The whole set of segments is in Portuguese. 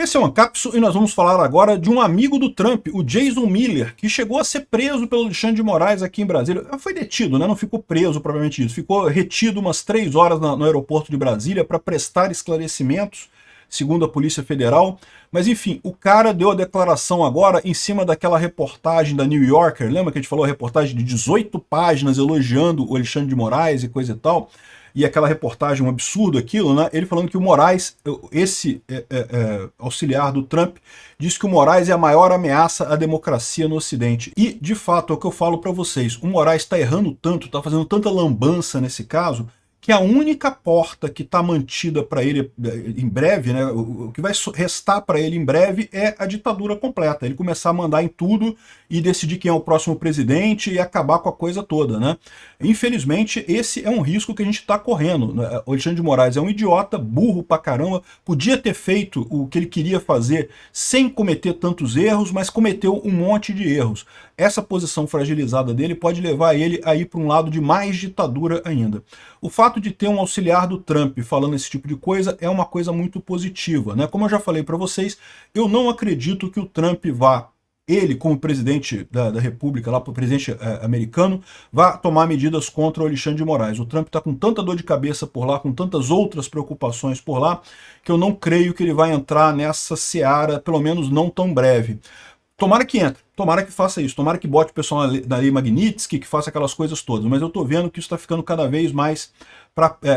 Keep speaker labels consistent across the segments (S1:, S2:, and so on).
S1: Esse é o Ancapsu e nós vamos falar agora de um amigo do Trump, o Jason Miller, que chegou a ser preso pelo Alexandre de Moraes aqui em Brasília. Foi detido, né? Não ficou preso propriamente isso. Ficou retido umas 3 horas no aeroporto de Brasília para prestar esclarecimentos, segundo a Polícia Federal. Mas enfim, o cara deu a declaração agora em cima daquela reportagem da New Yorker. Lembra que a gente falou a reportagem de 18 páginas elogiando o Alexandre de Moraes e coisa e tal? E aquela reportagem, um absurdo aquilo, né? Ele falando que o Moraes, esse auxiliar do Trump, diz que o Moraes é a maior ameaça à democracia no Ocidente. E, de fato, é o que eu falo para vocês. O Moraes está errando tanto, está fazendo tanta lambança nesse caso, que a única porta que está mantida para ele em breve, né, o que vai restar para ele em breve é a ditadura completa. Ele começar a mandar em tudo e decidir quem é o próximo presidente e acabar com a coisa toda, né? Infelizmente, esse é um risco que a gente está correndo. O Alexandre de Moraes é um idiota, burro pra caramba, podia ter feito o que ele queria fazer sem cometer tantos erros, mas cometeu um monte de erros. Essa posição fragilizada dele pode levar ele a ir para um lado de mais ditadura ainda. O fato de ter um auxiliar do Trump falando esse tipo de coisa é uma coisa muito positiva, né? Como eu já falei para vocês, eu não acredito que o Trump vá, ele como presidente da República, lá para o presidente americano, vá tomar medidas contra o Alexandre de Moraes. O Trump está com tanta dor de cabeça por lá, com tantas outras preocupações por lá, que eu não creio que ele vai entrar nessa seara, pelo menos não tão breve. Tomara que entre, tomara que faça isso, tomara que bote o pessoal na lei Magnitsky, que faça aquelas coisas todas, mas eu estou vendo que isso está ficando cada vez mais,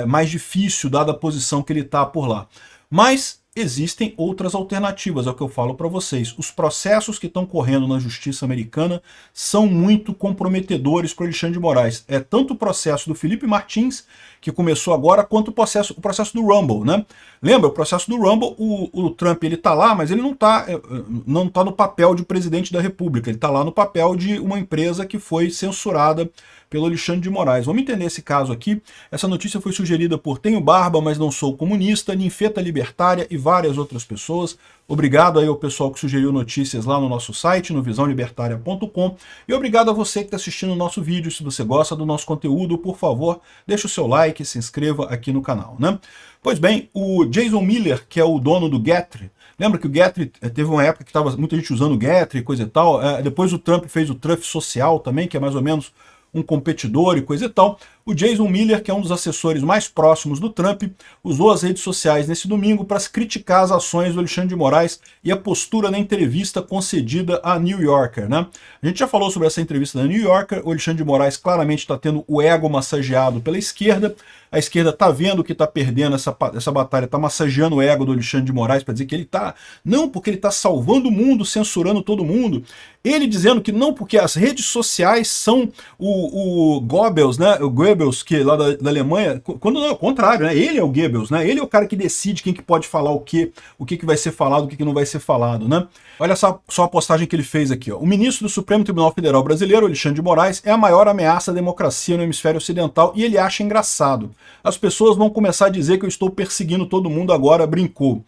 S1: mais difícil, dada a posição que ele está por lá. Mas existem outras alternativas, é o que eu falo para vocês. Os processos que estão correndo na justiça americana são muito comprometedores para o Alexandre de Moraes. É tanto o processo do Felipe Martins, que começou agora, quanto o processo do Rumble, né? Lembra, o processo do Rumble, o Trump ele tá lá, mas ele não tá no papel de presidente da República, ele tá lá no papel de uma empresa que foi censurada pelo Alexandre de Moraes. Vamos entender esse caso aqui. Essa notícia foi sugerida por Tenho Barba, mas não sou comunista, Ninfeta Libertária e várias outras pessoas. Obrigado aí ao pessoal que sugeriu notícias lá no nosso site, no visãolibertaria.com. E obrigado a você que está assistindo o nosso vídeo. Se você gosta do nosso conteúdo, por favor, deixa o seu like e se inscreva aqui no canal, né? Pois bem, o Jason Miller, que é o dono do Gettr, lembra que o Gettr teve uma época que estava muita gente usando o Gettr e coisa e tal. Depois o Trump fez o Truth Social também, que é mais ou menos um competidor e coisa e tal. O Jason Miller, que é um dos assessores mais próximos do Trump, usou as redes sociais nesse domingo para criticar as ações do Alexandre de Moraes e a postura na entrevista concedida à New Yorker, né? A gente já falou sobre essa entrevista da New Yorker. O Alexandre de Moraes claramente está tendo o ego massageado pela esquerda. A esquerda está vendo que está perdendo essa batalha, está massageando o ego do Alexandre de Moraes para dizer que ele está... Não, porque ele está salvando o mundo, censurando todo mundo. Ele dizendo que não, porque as redes sociais são o Goebbels, né? O Goebbels, que lá da Alemanha, quando não, é o contrário, né? Ele é o Goebbels, né? Ele é o cara que decide quem que pode falar o que vai ser falado, o que não vai ser falado, né? Olha só a postagem que ele fez aqui, ó. O ministro do Supremo Tribunal Federal Brasileiro, Alexandre de Moraes, é a maior ameaça à democracia no hemisfério ocidental e ele acha engraçado. As pessoas vão começar a dizer que eu estou perseguindo todo mundo agora, brincou.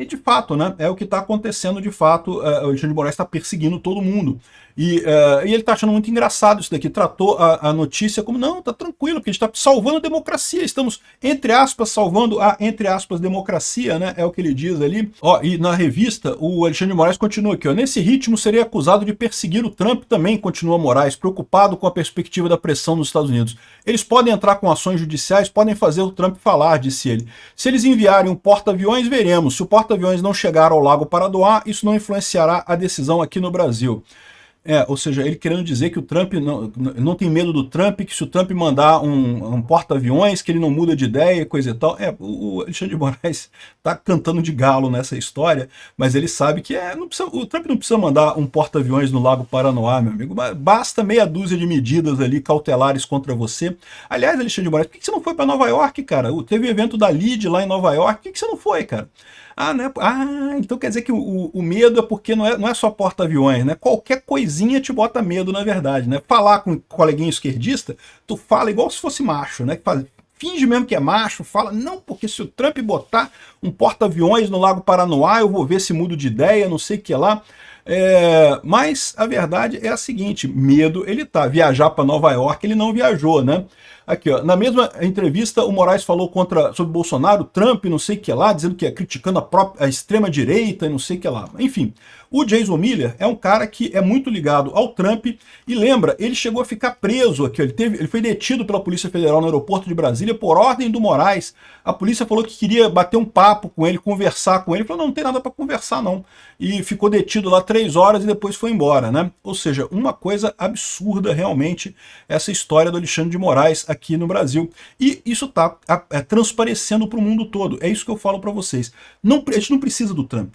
S1: De fato, né? É o que está acontecendo de fato. O Alexandre de Moraes está perseguindo todo mundo. E ele está achando muito engraçado isso daqui. Tratou a notícia como, não, tá tranquilo, porque a gente está salvando a democracia. Estamos, entre aspas, salvando a, entre aspas, democracia, né? É o que ele diz ali. Ó, e na revista, o Alexandre de Moraes continua aqui, ó. Nesse ritmo, seria acusado de perseguir o Trump também, continua Moraes, preocupado com a perspectiva da pressão nos Estados Unidos. Eles podem entrar com ações judiciais, podem fazer o Trump falar, disse ele. Se eles enviarem um porta-aviões, veremos. Se o porta-aviões não chegar ao Lago Paranoá, isso não influenciará a decisão aqui no Brasil. Ou seja, ele querendo dizer que o Trump não tem medo do Trump, que se o Trump mandar um porta-aviões, que ele não muda de ideia, coisa e tal. O Alexandre de Moraes está cantando de galo nessa história, mas ele sabe que o Trump não precisa mandar um porta-aviões no Lago Paranoá, meu amigo. Basta meia dúzia de medidas ali cautelares contra você. Aliás, Alexandre de Moraes, por que você não foi para Nova York, cara? Teve o evento da LID lá em Nova York, por que você não foi, cara? Né? Então quer dizer que o medo é porque não é só porta-aviões, né? Qualquer coisinha te bota medo, na verdade, né? Falar com um coleguinha esquerdista, tu fala igual se fosse macho, né? Finge mesmo que é macho, fala, não, porque se o Trump botar um porta-aviões no Lago Paranoá, eu vou ver se mudo de ideia, não sei o que lá. Mas a verdade é a seguinte, medo ele tá. Viajar para Nova York ele não viajou, né? Aqui, ó, na mesma entrevista, o Moraes falou sobre Bolsonaro, Trump, não sei o que lá, dizendo que é criticando a extrema-direita e não sei o que lá. Enfim, o Jason Miller é um cara que é muito ligado ao Trump e lembra, ele chegou a ficar preso aqui, ele foi detido pela Polícia Federal no aeroporto de Brasília por ordem do Moraes. A polícia falou que queria bater um papo com ele, conversar com ele. Ele falou, não tem nada para conversar não. E ficou detido lá 3 horas e depois foi embora, né? Ou seja, uma coisa absurda realmente essa história do Alexandre de Moraes aqui no Brasil. E isso está transparecendo para o mundo todo. É isso que eu falo para vocês. A gente não precisa do Trump.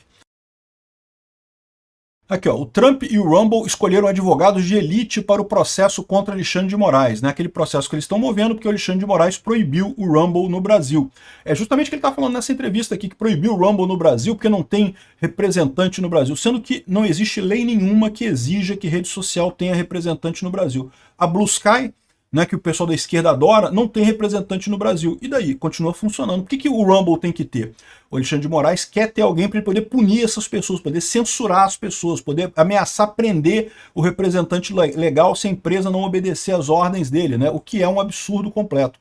S1: Aqui, ó, o Trump e o Rumble escolheram advogados de elite para o processo contra Alexandre de Moraes, né? Aquele processo que eles estão movendo porque o Alexandre de Moraes proibiu o Rumble no Brasil. É justamente o que ele está falando nessa entrevista aqui, que proibiu o Rumble no Brasil porque não tem representante no Brasil, sendo que não existe lei nenhuma que exija que rede social tenha representante no Brasil. A Blue Sky, né, que o pessoal da esquerda adora, não tem representante no Brasil. E daí? Continua funcionando. Por que o Rumble tem que ter? O Alexandre de Moraes quer ter alguém para ele poder punir essas pessoas, poder censurar as pessoas, poder ameaçar prender o representante legal se a empresa não obedecer às ordens dele, né? O que é um absurdo completo.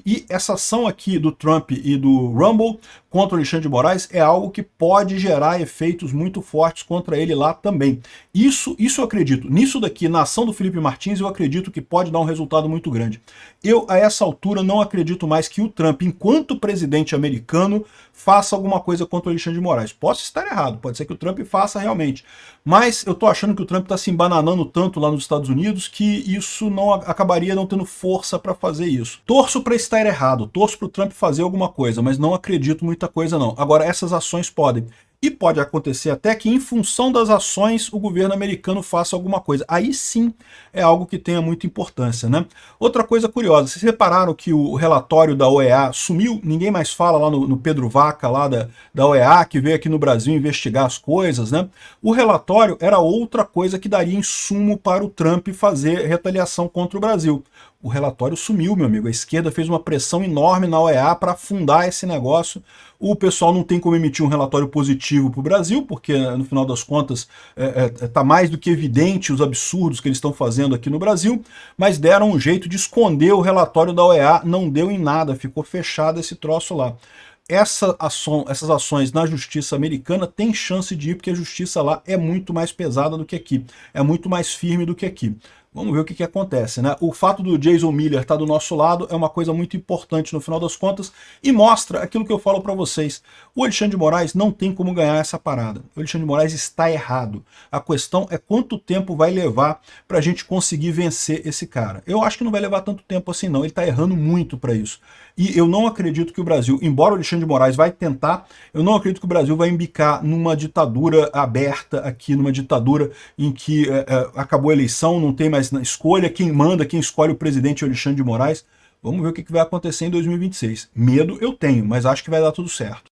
S1: E essa ação aqui do Trump e do Rumble contra o Alexandre de Moraes é algo que pode gerar efeitos muito fortes contra ele lá também. Isso eu acredito. Nisso daqui, na ação do Felipe Martins, eu acredito que pode dar um resultado muito grande. Eu, a essa altura, não acredito mais que o Trump, enquanto presidente americano, faça alguma coisa contra o Alexandre de Moraes. Posso estar errado, pode ser que o Trump faça realmente. Mas eu tô achando que o Trump está se embananando tanto lá nos Estados Unidos que isso não acabaria não tendo força para fazer isso. Torço para estar errado, torço para o Trump fazer alguma coisa, mas não acredito muita coisa não. Agora, essas ações podem. E pode acontecer até que, em função das ações, o governo americano faça alguma coisa. Aí sim é algo que tenha muita importância, né? Outra coisa curiosa, vocês repararam que o relatório da OEA sumiu? Ninguém mais fala lá no Pedro Vaca, lá da OEA, que veio aqui no Brasil investigar as coisas, né? O relatório era outra coisa que daria insumo para o Trump fazer retaliação contra o Brasil. O relatório sumiu, meu amigo. A esquerda fez uma pressão enorme na OEA para afundar esse negócio. O pessoal não tem como emitir um relatório positivo para o Brasil, porque, no final das contas, está mais do que evidente os absurdos que eles estão fazendo aqui no Brasil, mas deram um jeito de esconder o relatório da OEA, não deu em nada, ficou fechado esse troço lá. Essas ações na justiça americana têm chance de ir, porque a justiça lá é muito mais pesada do que aqui, é muito mais firme do que aqui. Vamos ver o que acontece, né? O fato do Jason Miller estar do nosso lado é uma coisa muito importante no final das contas e mostra aquilo que eu falo para vocês. O Alexandre de Moraes não tem como ganhar essa parada. O Alexandre de Moraes está errado. A questão é quanto tempo vai levar para a gente conseguir vencer esse cara. Eu acho que não vai levar tanto tempo assim não, ele está errando muito para isso. E eu não acredito que o Brasil, embora o Alexandre de Moraes vai tentar, eu não acredito que o Brasil vai embicar numa ditadura aberta aqui, numa ditadura em que acabou a eleição, não tem mais escolha, quem manda, quem escolhe o presidente é o Alexandre de Moraes. Vamos ver o que vai acontecer em 2026. Medo eu tenho, mas acho que vai dar tudo certo.